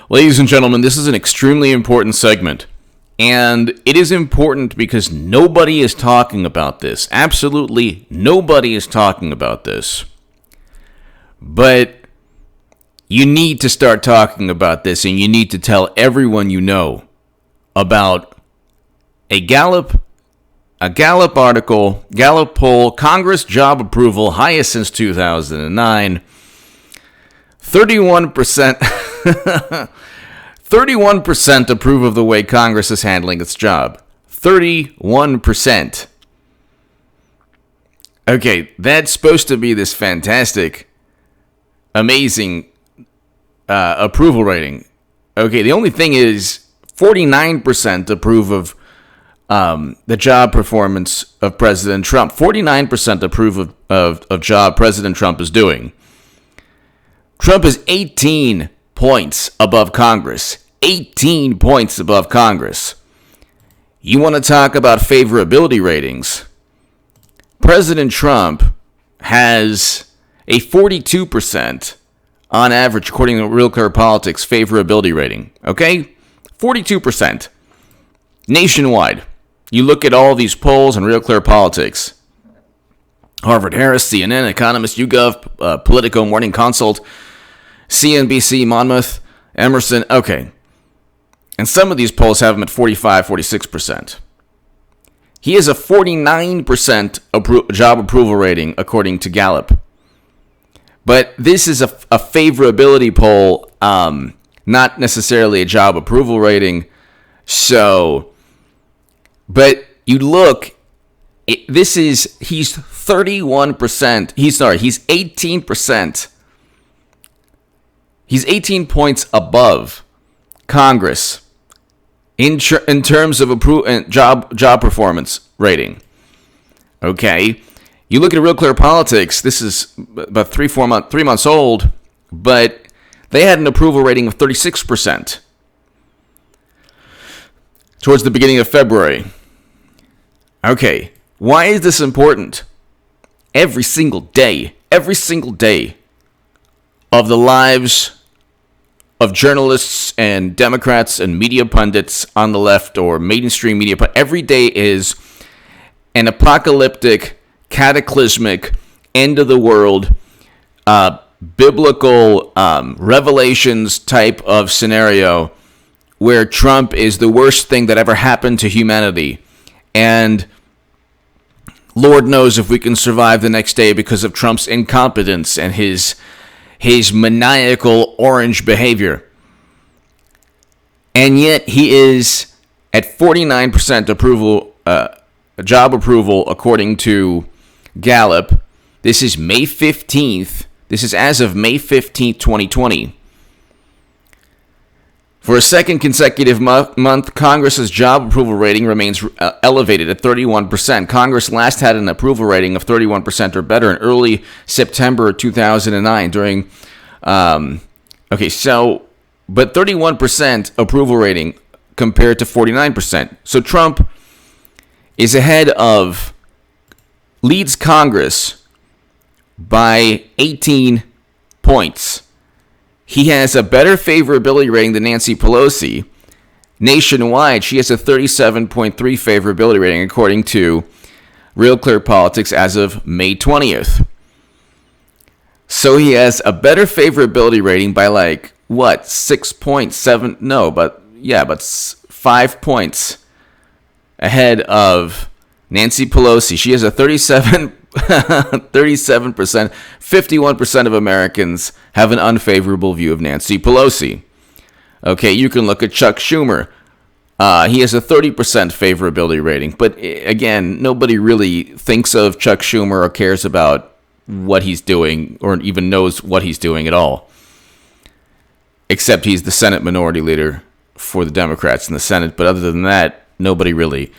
Ladies and gentlemen, this is an extremely important segment. And it is important because nobody is talking about this. Absolutely nobody is talking about this. But you need to start talking about this, and you need to tell everyone you know about a Gallup article, Gallup poll, Congress job approval, highest since 2009. 31% approve of the way Congress is handling its job. 31%. Okay, that's supposed to be this fantastic, amazing approval rating. Okay, the only thing is 49% approve of the job performance of President Trump. 49% approve of job President Trump is doing. Trump is 18 points above Congress. 18 points above Congress. You want to talk about favorability ratings? President Trump has a 42% on average, according to Real Clear Politics, favorability rating. Okay? 42%. Nationwide. You look at all these polls on Real Clear Politics. Harvard Harris, CNN, Economist, YouGov, Politico, Morning Consult, CNBC, Monmouth, Emerson. Okay. And some of these polls have him at 45, 46%. He has a 49% job approval rating, according to Gallup. But this is a favorability poll, not necessarily a job approval rating. So, but you look, he's 31%. He's 18%. He's 18 points above Congress in terms of job performance rating. Okay, you look at Real Clear Politics. This is about 3 months old, but they had an approval rating of 36% towards the beginning of February. Okay, why is this important? Every single day of the lives of journalists and Democrats and media pundits on the left or mainstream media, every day is an apocalyptic, cataclysmic, end of the world, biblical revelations type of scenario where Trump is the worst thing that ever happened to humanity. And Lord knows if we can survive the next day because of Trump's incompetence and his maniacal orange behavior. And yet he is at 49% approval, job approval, according to Gallup. This is May 15th. This is as of May 15th, 2020. For a second consecutive month, Congress's job approval rating remains elevated at 31%. Congress last had an approval rating of 31% or better in early September 2009 during, but 31% approval rating compared to 49%. So Trump is leads Congress by 18 points. He has a better favorability rating than Nancy Pelosi. Nationwide, she has a 37.3 favorability rating, according to Real Clear Politics as of May 20th. So he has a better favorability rating by 6.7? No, but 5 points ahead of Nancy Pelosi. She has a 37%, 51% of Americans have an unfavorable view of Nancy Pelosi. Okay, you can look at Chuck Schumer. He has a 30% favorability rating. But again, nobody really thinks of Chuck Schumer or cares about what he's doing or even knows what he's doing at all. Except he's the Senate Minority Leader for the Democrats in the Senate. But other than that, nobody really.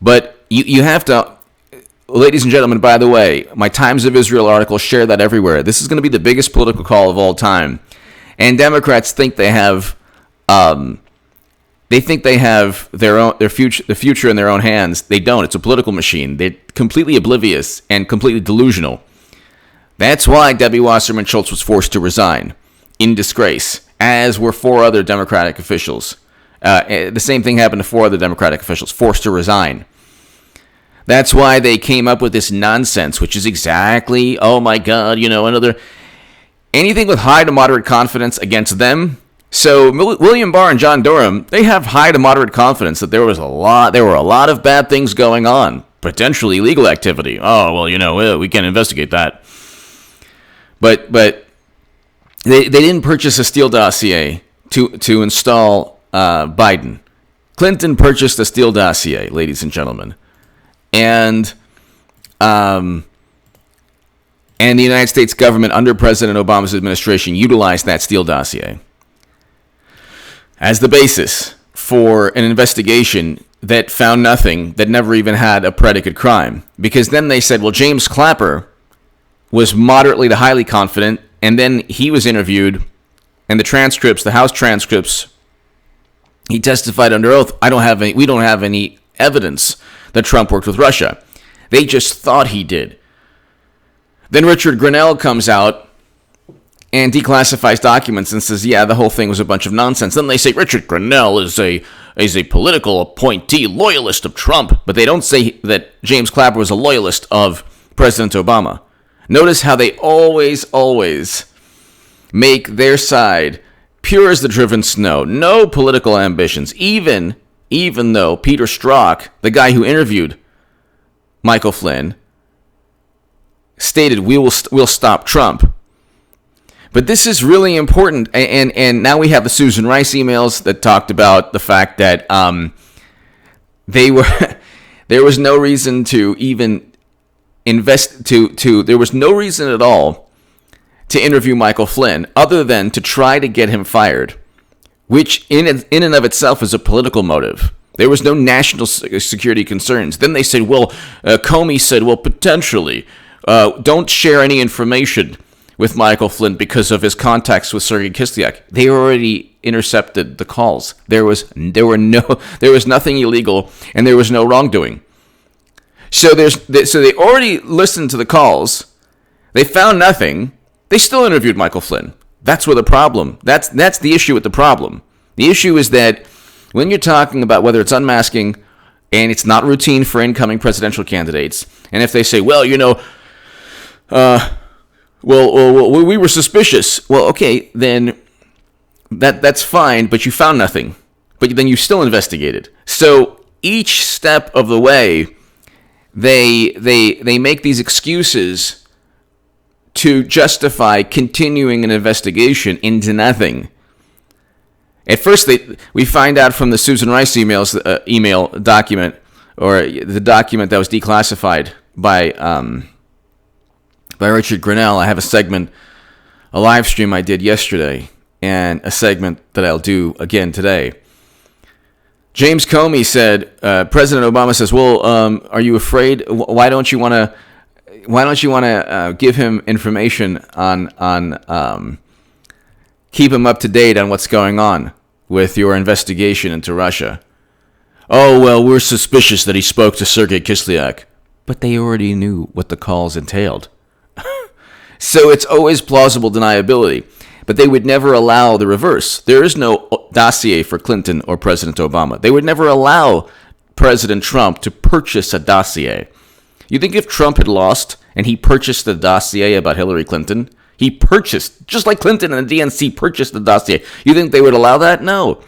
But you have to... Ladies and gentlemen, by the way, my Times of Israel article, share that everywhere. This is going to be the biggest political call of all time. And Democrats think they have their future in their own hands. They don't. It's a political machine. They're completely oblivious and completely delusional. That's why Debbie Wasserman Schultz was forced to resign in disgrace as were 4 other Democratic officials. The same thing happened to 4 other Democratic officials, forced to resign. That's why they came up with this nonsense, which is exactly, oh my God, anything with high to moderate confidence against them. So William Barr and John Durham, they have high to moderate confidence that there were a lot of bad things going on, potentially illegal activity. Oh, well, we can't investigate that. But they didn't purchase a Steele dossier to install Biden. Clinton purchased a Steele dossier, ladies and gentlemen. And the United States government under President Obama's administration utilized that Steele dossier as the basis for an investigation that found nothing, that never even had a predicate crime. Because then they said, well, James Clapper was moderately to highly confident, and then he was interviewed, and the House transcripts, he testified under oath, we don't have any evidence that Trump worked with Russia. They just thought he did. Then Richard Grenell comes out and declassifies documents and says, yeah, the whole thing was a bunch of nonsense. Then they say Richard Grenell is a political appointee, loyalist of Trump, but they don't say that James Clapper was a loyalist of President Obama. Notice how they always make their side pure as the driven snow. No political ambitions, even though Peter Strzok, the guy who interviewed Michael Flynn, stated we'll stop Trump. But this is really important, and now we have the Susan Rice emails that talked about the fact that there was no reason to even there was no reason at all to interview Michael Flynn other than to try to get him fired, which in and of itself is a political motive. There was no national security concerns. Then they said, Comey said, potentially, don't share any information with Michael Flynn because of his contacts with Sergei Kislyak. They already intercepted the calls. There was nothing illegal, and there was no wrongdoing. So they already listened to the calls. They found nothing. They still interviewed Michael Flynn. That's where the problem. That's the issue with the problem. The issue is that when you're talking about whether it's unmasking and it's not routine for incoming presidential candidates, and if they say, we were suspicious. Well, okay, then that's fine, but you found nothing. But then you still investigated. So each step of the way, they make these excuses to justify continuing an investigation into nothing. At first, we find out from the Susan Rice email document, or the document that was declassified by Richard Grenell. I have a live stream I did yesterday, and a segment that I'll do again today. James Comey said, President Obama says, are you afraid? Why don't you want to give him information on keep him up to date on what's going on with your investigation into Russia? We're suspicious that he spoke to Sergei Kislyak. But they already knew what the calls entailed. So it's always plausible deniability. But they would never allow the reverse. There is no dossier for Clinton or President Obama. They would never allow President Trump to purchase a dossier. You think if Trump had lost and he purchased a dossier about Hillary Clinton, he purchased, just like Clinton and the DNC purchased the dossier, you think they would allow that? No.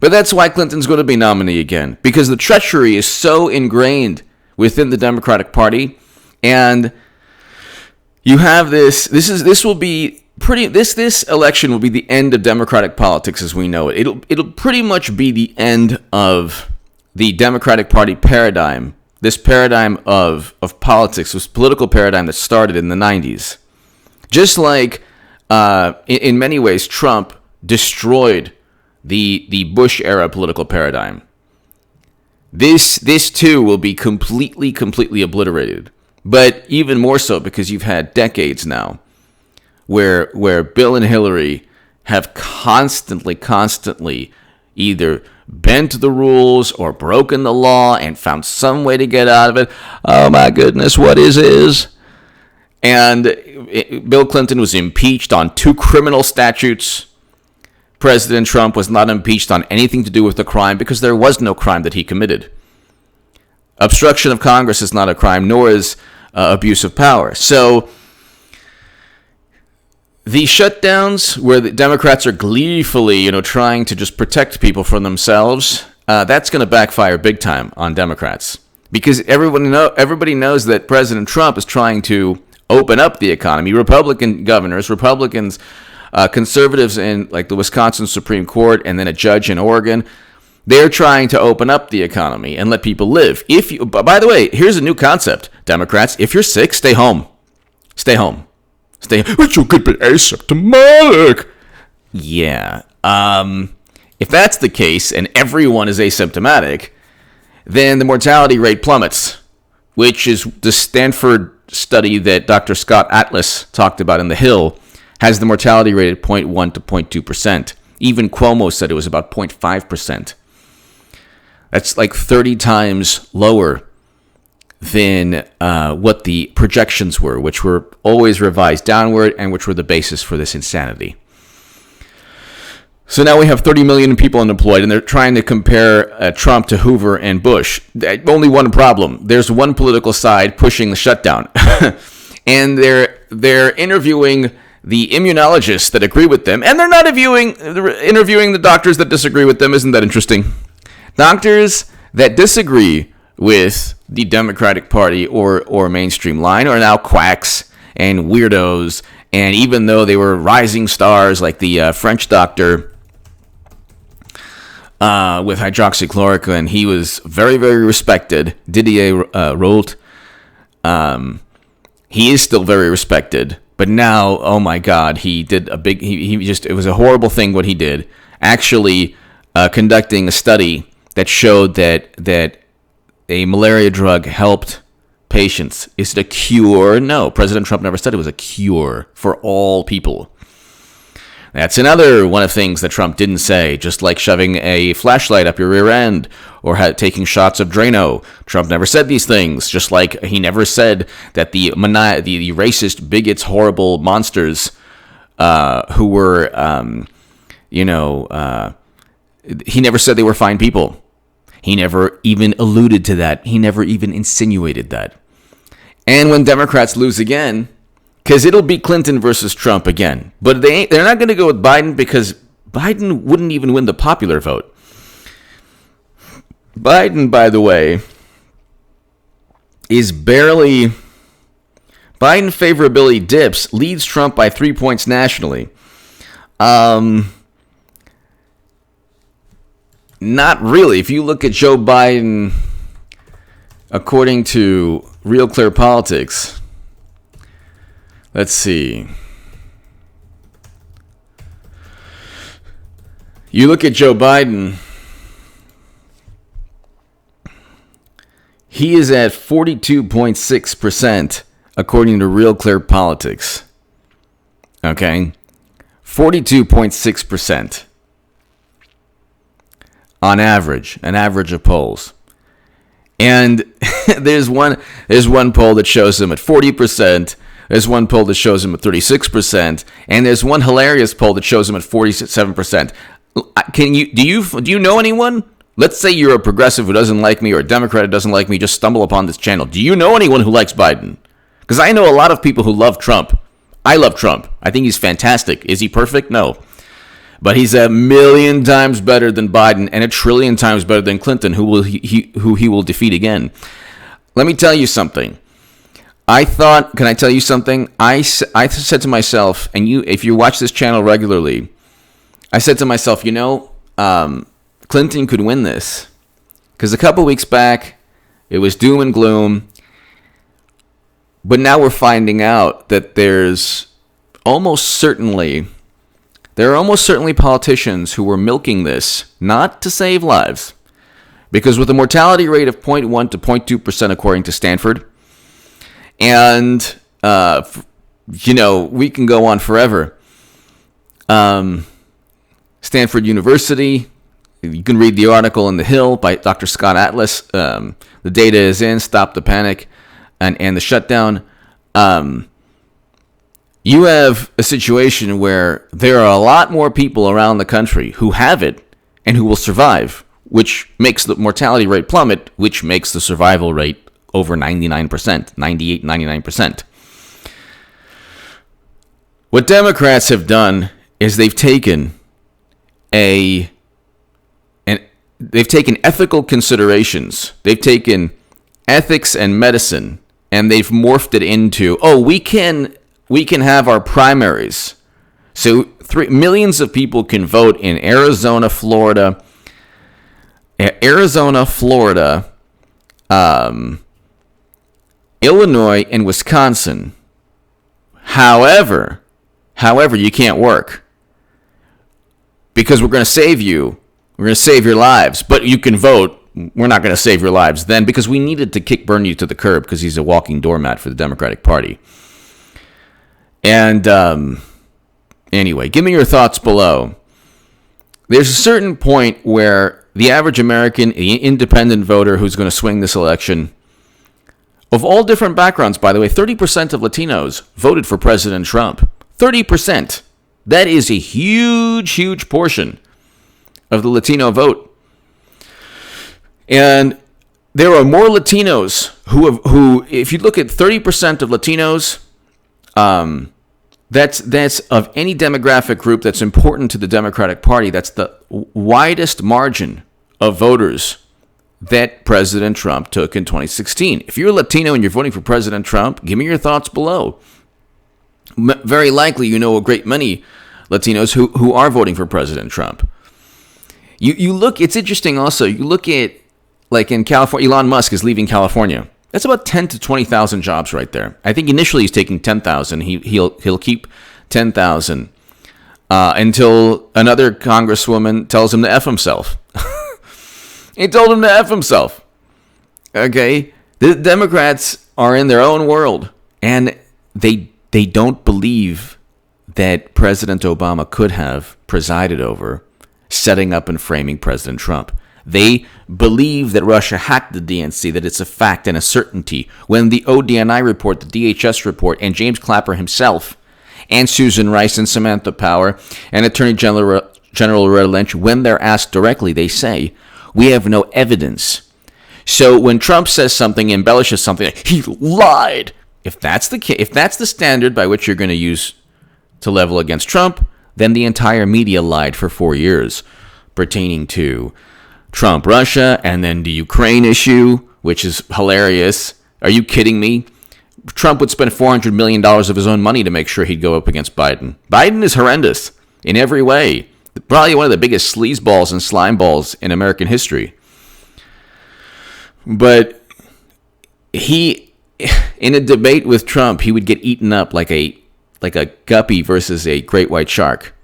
But that's why Clinton's going to be nominee again, because the treachery is so ingrained within the Democratic Party, and you have this election will be the end of Democratic politics as we know it. It'll pretty much be the end of the Democratic Party paradigm, this paradigm of politics, this political paradigm that started in the 90s. Just like, in many ways, Trump destroyed the Bush-era political paradigm. This too will be completely obliterated. But even more so because you've had decades now where Bill and Hillary have constantly either bent the rules or broken the law and found some way to get out of it. Oh my goodness, what is? And Bill Clinton was impeached on 2 criminal statutes. President Trump was not impeached on anything to do with the crime because there was no crime that he committed. Obstruction of Congress is not a crime, nor is abuse of power. So the shutdowns where the Democrats are gleefully, trying to just protect people from themselves, that's going to backfire big time on Democrats. Because everybody knows that President Trump is trying to open up the economy. Republican governors, Republicans, conservatives in like the Wisconsin Supreme Court, and then a judge in Oregon, they're trying to open up the economy and let people live. By the way, here's a new concept, Democrats. If you're sick, stay home. Stay home. But you could be asymptomatic. Yeah. If that's the case and everyone is asymptomatic, then the mortality rate plummets, which is the Stanford study that Dr. Scott Atlas talked about in The Hill, has the mortality rate at 0.1 to 0.2%. Even Cuomo said it was about 0.5%. That's like 30 times lower than what the projections were, which were always revised downward and which were the basis for this insanity. So now we have 30 million people unemployed, and they're trying to compare Trump to Hoover and Bush. Only one problem. There's one political side pushing the shutdown. And they're interviewing the immunologists that agree with them, and they're not interviewing the doctors that disagree with them. Isn't that interesting? Doctors that disagree with the Democratic Party or mainstream line are now quacks and weirdos. And even though they were rising stars like the French doctor with hydroxychloroquine, he was very, very respected. Didier Raoult. He is still very respected. But now, oh my God, he did a big, it was a horrible thing what he did. Actually conducting a study that showed that a malaria drug helped patients. Is it a cure? No, President Trump never said it was a cure for all people. That's another one of the things that Trump didn't say, just like shoving a flashlight up your rear end or taking shots of Drano. Trump never said these things, just like he never said that the racist, bigots, horrible monsters who were, he never said they were fine people. He never even alluded to that. He never even insinuated that. And when Democrats lose again, because it'll be Clinton versus Trump again. But they're not going to go with Biden because Biden wouldn't even win the popular vote. Biden, by the way, is barely... Biden favorability dips, leads Trump by 3 points nationally. Not really. If you look at Joe Biden, according to Real Clear Politics... Let's see. You look at Joe Biden, he is at 42.6% according to Real Clear Politics. Okay? 42.6% on average, an average of polls. And there's one poll that shows him at 40%. There's one poll that shows him at 36%, and there's one hilarious poll that shows him at 47%. Do you know anyone? Let's say you're a progressive who doesn't like me or a Democrat who doesn't like me, just stumble upon this channel. Do you know anyone who likes Biden? Because I know a lot of people who love Trump. I love Trump. I think he's fantastic. Is he perfect? No. But he's 1,000,000 times better than Biden and 1,000,000,000,000 times better than Clinton, who he will defeat again. Let me tell you something. Can I tell you something? I said to myself, and if you watch this channel regularly, I said to myself, Clinton could win this. Because a couple weeks back, it was doom and gloom. But now we're finding out that there are almost certainly politicians who were milking this, not to save lives. Because with a mortality rate of 0.1 to 0.2% according to Stanford, and, we can go on forever. Stanford University, you can read the article in The Hill by Dr. Scott Atlas. The data is in, Stop the Panic, and the Shutdown. you have a situation where there are a lot more people around the country who have it and who will survive, which makes the mortality rate plummet, which makes the survival rate over 99%, 98, 99%. What Democrats have done is they've taken ethical considerations, they've taken ethics and medicine, and they've morphed it into, we can have our primaries. So millions of people can vote in Arizona, Florida, Illinois, and Wisconsin. However, you can't work because we're going to save you. We're going to save your lives, but you can vote. We're not going to save your lives then because we needed to kick Bernie to the curb because he's a walking doormat for the Democratic Party. And anyway, give me your thoughts below. There's a certain point where the average American, the independent voter who's going to swing this election, of all different backgrounds, by the way, 30% of Latinos voted for President Trump. 30%. That is a huge, huge portion of the Latino vote. And there are more Latinos who if you look at 30% of Latinos, that's of any demographic group that's important to the Democratic Party, that's the widest margin of voters that President Trump took in 2016. If you're a Latino and you're voting for President Trump, give me your thoughts below. Very likely you know a great many Latinos who are voting for President Trump. You look, it's interesting also, you look at, like in California, Elon Musk is leaving California. That's about 10 to 20,000 jobs right there. I think initially he's taking 10,000. He'll keep 10,000 until another congresswoman tells him to F himself. He told him to F himself. Okay? The Democrats are in their own world, and they don't believe that President Obama could have presided over setting up and framing President Trump. They believe that Russia hacked the DNC, that it's a fact and a certainty. When the ODNI report, the DHS report, and James Clapper himself, and Susan Rice and Samantha Power, and Attorney General Loretta Lynch, when they're asked directly, they say, we have no evidence. So when Trump says something, embellishes something, he lied. If that's the standard by which you're going to use to level against Trump, then the entire media lied for 4 years pertaining to Trump, Russia, and then the Ukraine issue, which is hilarious. Are you kidding me? Trump would spend $400 million of his own money to make sure he'd go up against Biden. Biden is horrendous in every way. Probably one of the biggest sleazeballs and slimeballs in American history. But he, in a debate with Trump, he would get eaten up like a guppy versus a great white shark.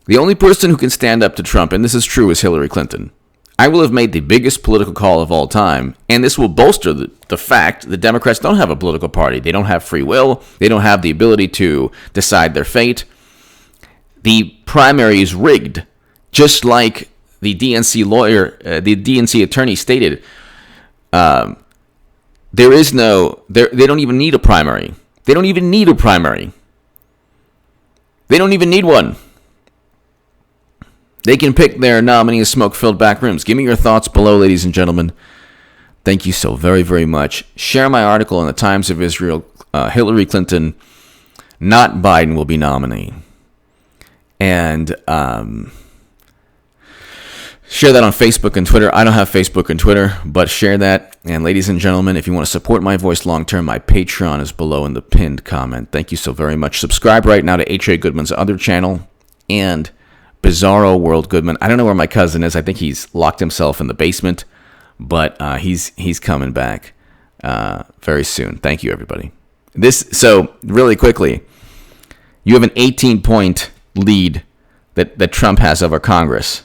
The only person who can stand up to Trump, and this is true, is Hillary Clinton. I will have made the biggest political call of all time, and this will bolster the fact that Democrats don't have a political party. They don't have free will. They don't have the ability to decide their fate. The primary is rigged, just like the DNC lawyer, the DNC attorney stated. They don't even need a primary. They don't even need a primary. They don't even need one. They can pick their nominee in smoke-filled back rooms. Give me your thoughts below, ladies and gentlemen. Thank you so very, very much. Share my article in the Times of Israel. Hillary Clinton, not Biden, will be nominee. And share that on Facebook and Twitter. I don't have Facebook and Twitter, but share that. And ladies and gentlemen, if you want to support my voice long-term, my Patreon is below in the pinned comment. Thank you so very much. Subscribe right now to H.A. Goodman's other channel and Bizarro World Goodman. I don't know where my cousin is. I think he's locked himself in the basement, but he's coming back very soon. Thank you, everybody. So really quickly, you have an 18-point lead that Trump has over Congress.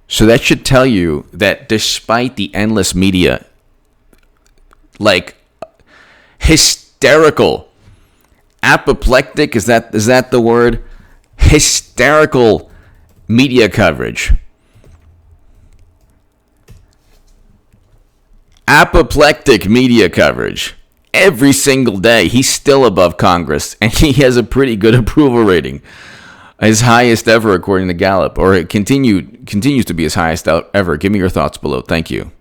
So that should tell you that despite the endless media, like hysterical, apoplectic, is that the word? Hysterical media coverage. Apoplectic media coverage. every single day. He's still above Congress, and he has a pretty good approval rating, his highest ever according to Gallup, or it continues to be his highest ever. Give me your thoughts below. Thank you.